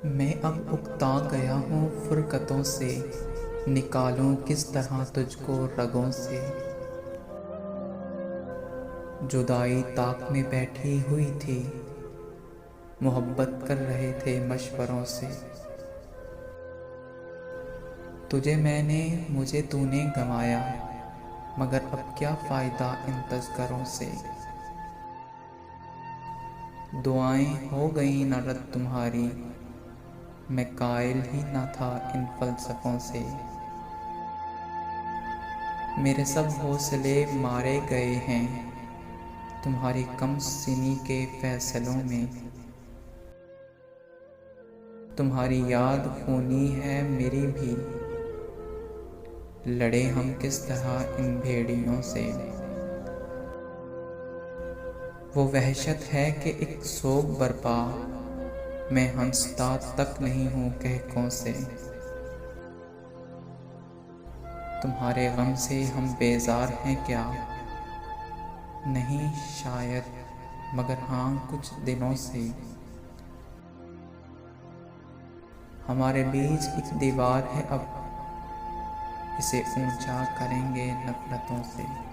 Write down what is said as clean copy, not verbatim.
मैं अब उकता गया हूँ फुरकतों से, निकालूं किस तरह तुझको रगों से। जुदाई ताक में बैठी हुई थी, मोहब्बत कर रहे थे मशवरों से। तुझे मैंने मुझे तूने गंवाया, मगर अब क्या फ़ायदा इन तज़किरों से। दुआएं हो गई न रद्द तुम्हारी, मैं कायल ही न था इन फ़लसफ़ों से। मेरे सब हौसले मारे गए हैं तुम्हारी कम सिनी के फ़ैसलों में। तुम्हारी याद खूनी है मेरी भी, लड़े हम किस तरह इन भेड़ियों से। वो वहशत है कि एक सोग बरपा, मैं हंसता तक नहीं हूँ कहकों से। तुम्हारे गम से हम बेजार हैं क्या, नहीं शायद, मगर हाँ कुछ दिनों से। हमारे बीच एक दीवार है अब, इसे ऊंचा करेंगे नफरतों से।